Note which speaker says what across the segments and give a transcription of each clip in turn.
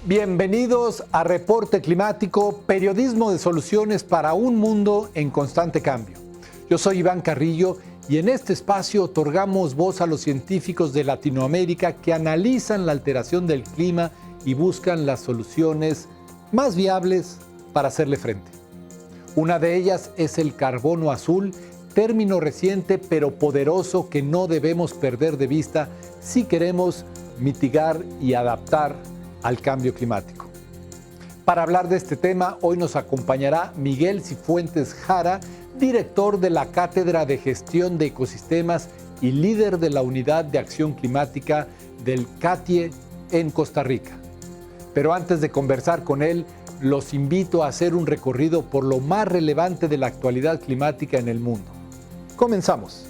Speaker 1: Bienvenidos a Reporte Climático, periodismo de soluciones para un mundo en constante cambio. Yo soy Iván Carrillo y en este espacio otorgamos voz a los científicos de Latinoamérica que analizan la alteración del clima y buscan las soluciones más viables para hacerle frente. Una de ellas es el carbono azul, término reciente pero poderoso que no debemos perder de vista si queremos mitigar y adaptar al cambio climático. Para hablar de este tema, hoy nos acompañará Miguel Cifuentes Jara, director de la Cátedra de Gestión de Ecosistemas y líder de la Unidad de Acción Climática del CATIE en Costa Rica. Pero antes de conversar con él, los invito a hacer un recorrido por lo más relevante de la actualidad climática en el mundo. Comenzamos.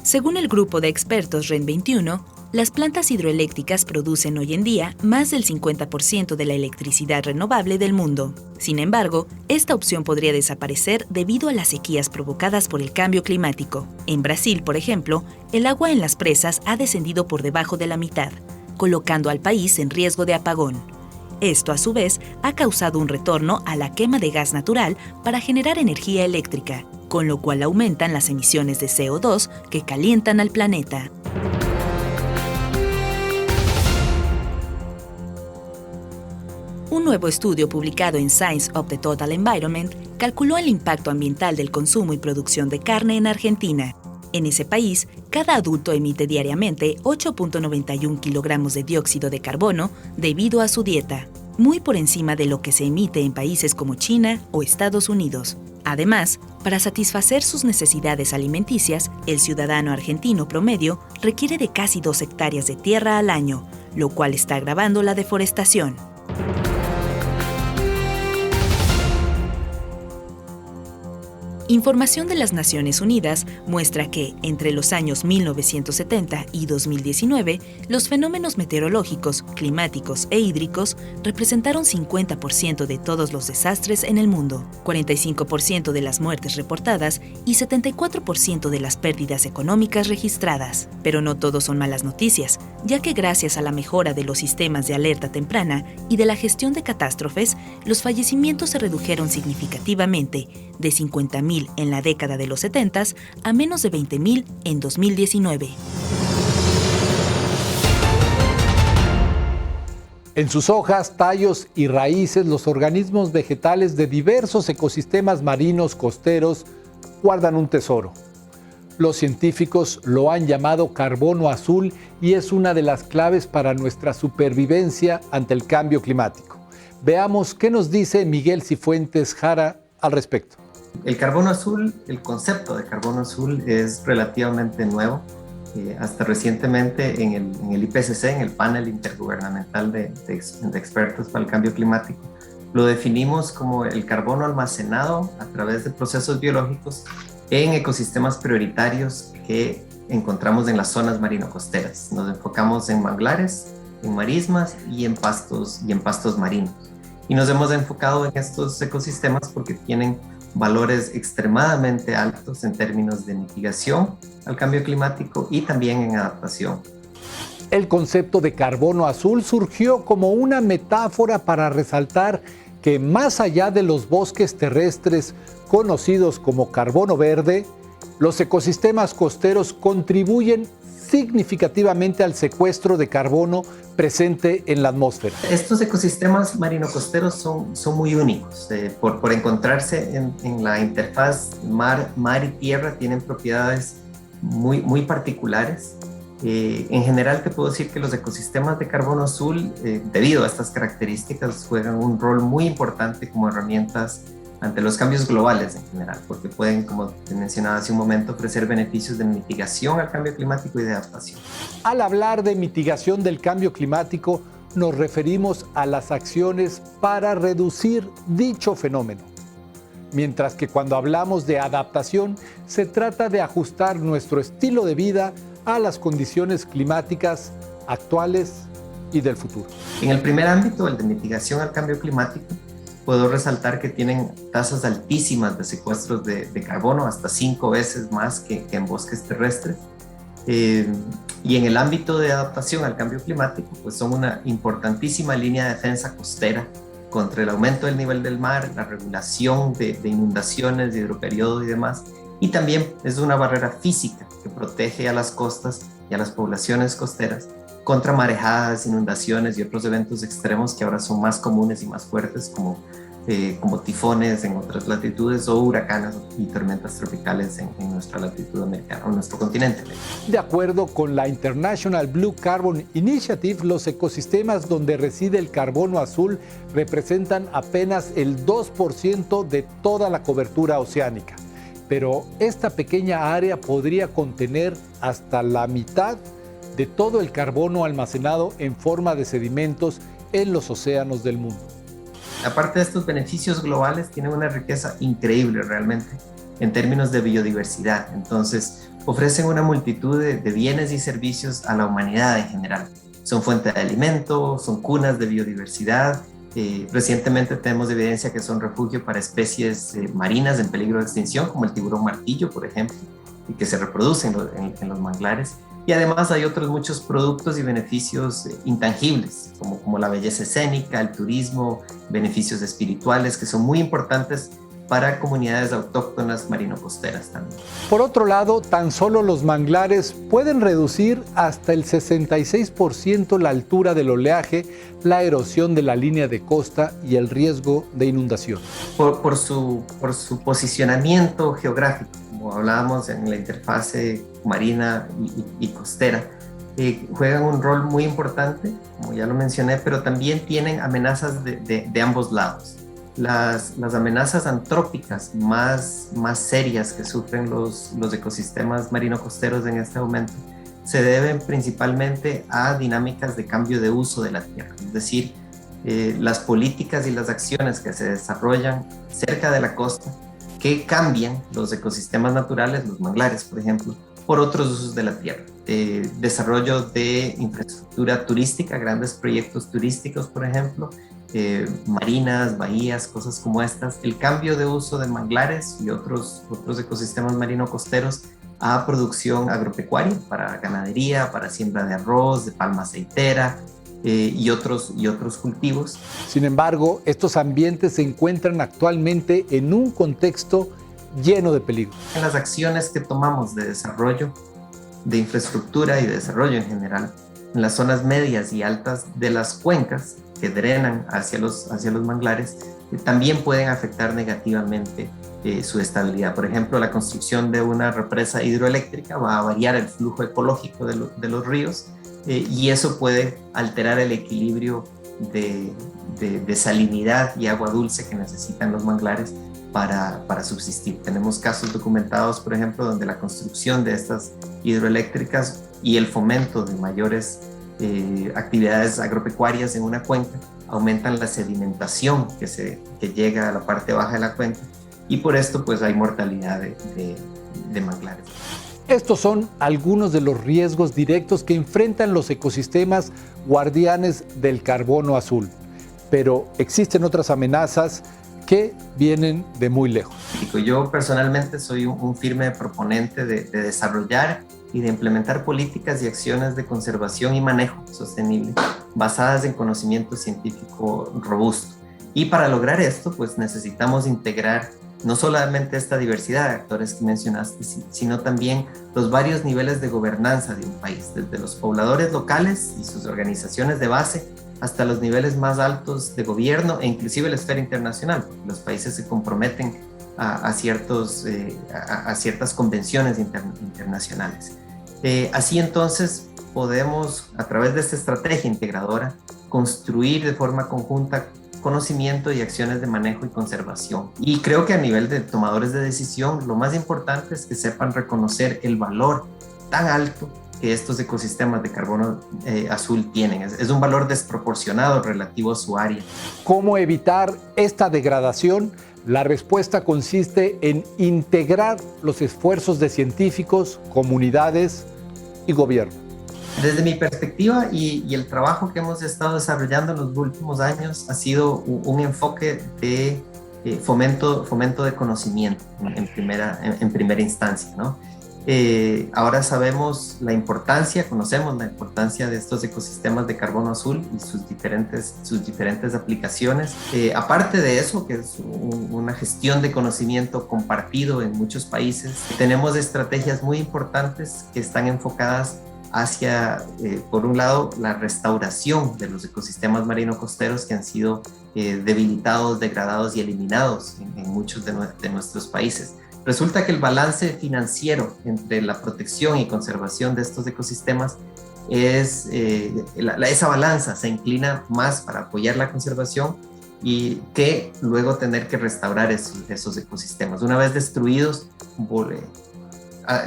Speaker 2: Según el grupo de expertos REN 21, las plantas hidroeléctricas producen hoy en día más del 50% de la electricidad renovable del mundo. Sin embargo, esta opción podría desaparecer debido a las sequías provocadas por el cambio climático. En Brasil, por ejemplo, el agua en las presas ha descendido por debajo de la mitad, colocando al país en riesgo de apagón. Esto, a su vez, ha causado un retorno a la quema de gas natural para generar energía eléctrica, con lo cual aumentan las emisiones de CO2 que calientan al planeta. Un nuevo estudio publicado en Science of the Total Environment calculó el impacto ambiental del consumo y producción de carne en Argentina. En ese país, cada adulto emite diariamente 8.91 kilogramos de dióxido de carbono debido a su dieta, muy por encima de lo que se emite en países como China o Estados Unidos. Además, para satisfacer sus necesidades alimenticias, el ciudadano argentino promedio requiere de casi 2 hectáreas de tierra al año, lo cual está agravando la deforestación. Información de las Naciones Unidas muestra que, entre los años 1970 y 2019, los fenómenos meteorológicos, climáticos e hídricos representaron 50% de todos los desastres en el mundo, 45% de las muertes reportadas y 74% de las pérdidas económicas registradas. Pero no todo son malas noticias, ya que gracias a la mejora de los sistemas de alerta temprana y de la gestión de catástrofes, los fallecimientos se redujeron significativamente, de 50.000 en la década de los 70 a menos de 20.000 en 2019.
Speaker 1: En sus hojas, tallos y raíces, los organismos vegetales de diversos ecosistemas marinos costeros guardan un tesoro. Los científicos lo han llamado carbono azul y es una de las claves para nuestra supervivencia ante el cambio climático. Veamos qué nos dice Miguel Cifuentes Jara al respecto.
Speaker 3: El carbono azul, el concepto de carbono azul es relativamente nuevo. Hasta recientemente en el IPCC, en el panel intergubernamental de expertos para el cambio climático, lo definimos como el carbono almacenado a través de procesos biológicos en ecosistemas prioritarios que encontramos en las zonas marino-costeras. Nos enfocamos en manglares, en marismas y en pastos marinos. Y nos hemos enfocado en estos ecosistemas porque tienen valores extremadamente altos en términos de mitigación al cambio climático y también en adaptación.
Speaker 1: El concepto de carbono azul surgió como una metáfora para resaltar que más allá de los bosques terrestres conocidos como carbono verde, los ecosistemas costeros contribuyen significativamente al secuestro de carbono presente en la atmósfera.
Speaker 3: Estos ecosistemas marino-costeros son muy únicos. Por encontrarse en la interfaz mar y tierra, tienen propiedades muy particulares. En general te puedo decir que los ecosistemas de carbono azul, debido a estas características, juegan un rol muy importante como herramientas ante los cambios globales en general, porque pueden, como te mencionaba hace un momento, ofrecer beneficios de mitigación al cambio climático y de adaptación.
Speaker 1: Al hablar de mitigación del cambio climático, nos referimos a las acciones para reducir dicho fenómeno. Mientras que cuando hablamos de adaptación, se trata de ajustar nuestro estilo de vida a las condiciones climáticas actuales y del futuro.
Speaker 3: En el primer ámbito, el de mitigación al cambio climático, puedo resaltar que tienen tasas altísimas de secuestros de carbono, hasta 5 veces más que en bosques terrestres. Y en el ámbito de adaptación al cambio climático, pues son una importantísima línea de defensa costera contra el aumento del nivel del mar, la regulación de inundaciones, de hidroperiodo y demás. Y también es una barrera física que protege a las costas y a las poblaciones costeras contra marejadas, inundaciones y otros eventos extremos que ahora son más comunes y más fuertes, como tifones en otras latitudes o huracanes y tormentas tropicales en nuestra latitud americana o nuestro continente.
Speaker 1: De acuerdo con la International Blue Carbon Initiative, los ecosistemas donde reside el carbono azul representan apenas el 2% de toda la cobertura oceánica. Pero esta pequeña área podría contener hasta la mitad de todo el carbono almacenado en forma de sedimentos en los océanos del mundo.
Speaker 3: Aparte de estos beneficios globales, tienen una riqueza increíble realmente en términos de biodiversidad. Entonces, ofrecen una multitud de bienes y servicios a la humanidad en general. Son fuente de alimento, son cunas de biodiversidad. Recientemente tenemos evidencia que son refugio para especies marinas en peligro de extinción, como el tiburón martillo, por ejemplo, y que se reproducen en los manglares. Y además hay otros muchos productos y beneficios intangibles, como la belleza escénica, el turismo, beneficios espirituales, que son muy importantes para comunidades autóctonas marino-costeras también.
Speaker 1: Por otro lado, tan solo los manglares pueden reducir hasta el 66% la altura del oleaje, la erosión de la línea de costa y el riesgo de inundación.
Speaker 3: Por su posicionamiento geográfico, como hablábamos en la interfase marina y costera, juegan un rol muy importante, como ya lo mencioné, pero también tienen amenazas de ambos lados. Las amenazas antrópicas más serias que sufren los ecosistemas marino-costeros en este momento se deben principalmente a dinámicas de cambio de uso de la tierra, es decir, las políticas y las acciones que se desarrollan cerca de la costa que cambian los ecosistemas naturales, los manglares, por ejemplo, por otros usos de la tierra. Desarrollo de infraestructura turística, grandes proyectos turísticos, por ejemplo, marinas, bahías, cosas como estas. El cambio de uso de manglares y otros ecosistemas marino-costeros a producción agropecuaria, para ganadería, para siembra de arroz, de palma aceitera, y otros cultivos.
Speaker 1: Sin embargo, estos ambientes se encuentran actualmente en un contexto lleno de peligro.
Speaker 3: En las acciones que tomamos de desarrollo, de infraestructura y de desarrollo en general, en las zonas medias y altas de las cuencas que drenan hacia los manglares, también pueden afectar negativamente su estabilidad. Por ejemplo, la construcción de una represa hidroeléctrica va a variar el flujo ecológico de los ríos, y eso puede alterar el equilibrio de salinidad y agua dulce que necesitan los manglares para subsistir. Tenemos casos documentados, por ejemplo, donde la construcción de estas hidroeléctricas y el fomento de mayores actividades agropecuarias en una cuenca aumentan la sedimentación que llega a la parte baja de la cuenca, y por esto pues hay mortalidad de manglares.
Speaker 1: Estos son algunos de los riesgos directos que enfrentan los ecosistemas guardianes del carbono azul. Pero existen otras amenazas que vienen de muy lejos.
Speaker 3: Yo personalmente soy un firme proponente de desarrollar y de implementar políticas y acciones de conservación y manejo sostenible basadas en conocimiento científico robusto. Y para lograr esto, pues necesitamos integrar no solamente esta diversidad de actores que mencionaste, sino también los varios niveles de gobernanza de un país, desde los pobladores locales y sus organizaciones de base hasta los niveles más altos de gobierno e inclusive la esfera internacional, porque los países se comprometen a ciertas convenciones internacionales. Así entonces podemos, a través de esta estrategia integradora, construir de forma conjunta conocimiento y acciones de manejo y conservación. Y creo que a nivel de tomadores de decisión, lo más importante es que sepan reconocer el valor tan alto que estos ecosistemas de carbono azul tienen. Es un valor desproporcionado relativo a su área.
Speaker 1: ¿Cómo evitar esta degradación? La respuesta consiste en integrar los esfuerzos de científicos, comunidades y gobierno.
Speaker 3: Desde mi perspectiva y el trabajo que hemos estado desarrollando en los últimos años ha sido un enfoque de fomento de conocimiento en primera instancia, ¿no? Ahora sabemos conocemos la importancia de estos ecosistemas de carbono azul y sus diferentes aplicaciones. Aparte de eso, que es una gestión de conocimiento compartido en muchos países, tenemos estrategias muy importantes que están enfocadas hacia, por un lado, la restauración de los ecosistemas marino-costeros que han sido debilitados, degradados y eliminados en muchos de nuestros países. Resulta que el balance financiero entre la protección y conservación de estos ecosistemas esa balanza se inclina más para apoyar la conservación y que luego tener que restaurar esos ecosistemas. Una vez destruidos,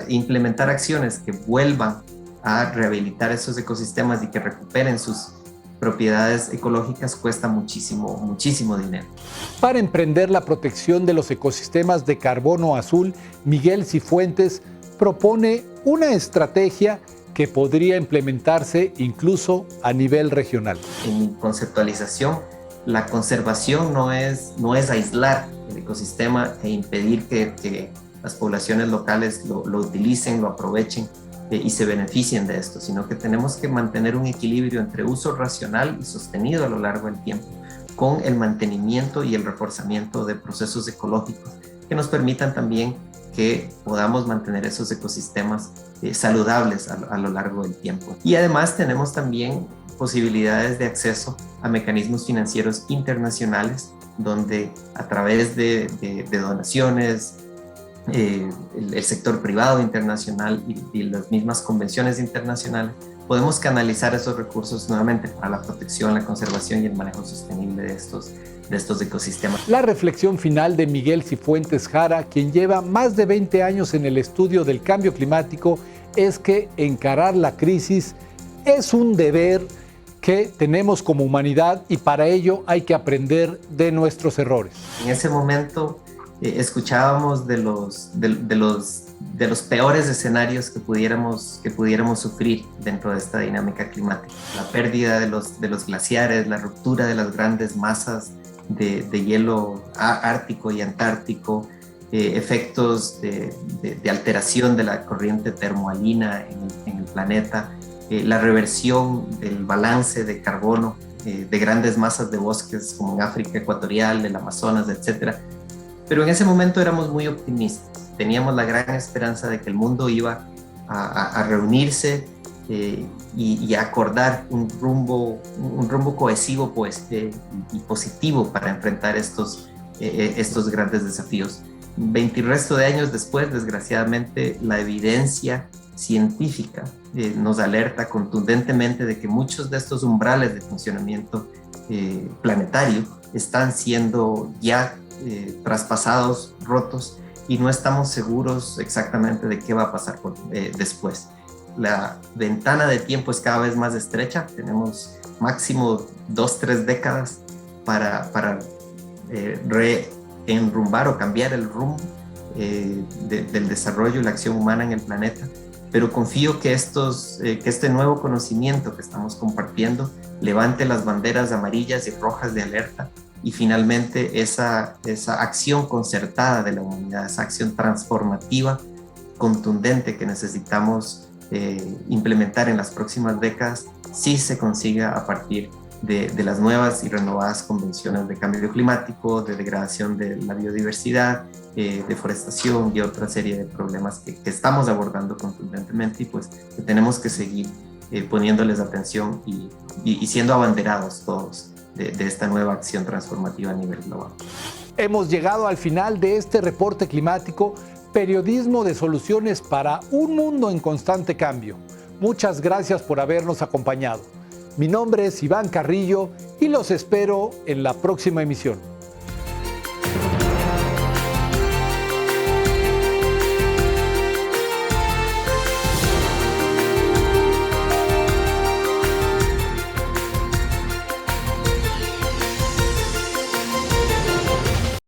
Speaker 3: implementar acciones que vuelvan a rehabilitar esos ecosistemas y que recuperen sus propiedades ecológicas cuesta muchísimo, muchísimo dinero.
Speaker 1: Para emprender la protección de los ecosistemas de carbono azul, Miguel Cifuentes propone una estrategia que podría implementarse incluso a nivel regional.
Speaker 3: En mi conceptualización, la conservación no es aislar el ecosistema e impedir que las poblaciones locales lo utilicen, lo aprovechen y se beneficien de esto, sino que tenemos que mantener un equilibrio entre uso racional y sostenido a lo largo del tiempo, con el mantenimiento y el reforzamiento de procesos ecológicos que nos permitan también que podamos mantener esos ecosistemas saludables a lo largo del tiempo. Y además tenemos también posibilidades de acceso a mecanismos financieros internacionales, donde a través de donaciones, el sector privado internacional y las mismas convenciones internacionales, podemos canalizar esos recursos nuevamente para la protección, la conservación y el manejo sostenible de estos ecosistemas.
Speaker 1: La reflexión final de Miguel Cifuentes Jara, quien lleva más de 20 años en el estudio del cambio climático, es que encarar la crisis es un deber que tenemos como humanidad y para ello hay que aprender de nuestros errores.
Speaker 3: En ese momento escuchábamos de los peores escenarios que pudiéramos sufrir dentro de esta dinámica climática. La pérdida de los glaciares, la ruptura de las grandes masas de hielo ártico y antártico, efectos de alteración de la corriente termohalina en el planeta, la reversión del balance de carbono de grandes masas de bosques como en África ecuatorial, el Amazonas, etcétera. Pero en ese momento éramos muy optimistas, teníamos la gran esperanza de que el mundo iba a reunirse y a acordar un rumbo cohesivo y positivo para enfrentar estos grandes desafíos. 20 y resto de años después, desgraciadamente, la evidencia científica nos alerta contundentemente de que muchos de estos umbrales de funcionamiento planetario están siendo ya traspasados, rotos, y no estamos seguros exactamente de qué va a pasar después. La ventana de tiempo es cada vez más estrecha, tenemos máximo 2-3 décadas para reenrumbar o cambiar el rumbo del desarrollo y la acción humana en el planeta, pero confío que este nuevo conocimiento que estamos compartiendo levante las banderas amarillas y rojas de alerta y finalmente esa acción concertada de la humanidad, esa acción transformativa, contundente que necesitamos implementar en las próximas décadas, sí se consiga a partir de las nuevas y renovadas convenciones de cambio climático, de degradación de la biodiversidad, deforestación y otra serie de problemas que estamos abordando contundentemente y pues que tenemos que seguir poniéndoles atención y siendo abanderados todos de esta nueva acción transformativa a nivel global.
Speaker 1: Hemos llegado al final de este reporte climático, periodismo de soluciones para un mundo en constante cambio. Muchas gracias por habernos acompañado. Mi nombre es Iván Carrillo y los espero en la próxima emisión.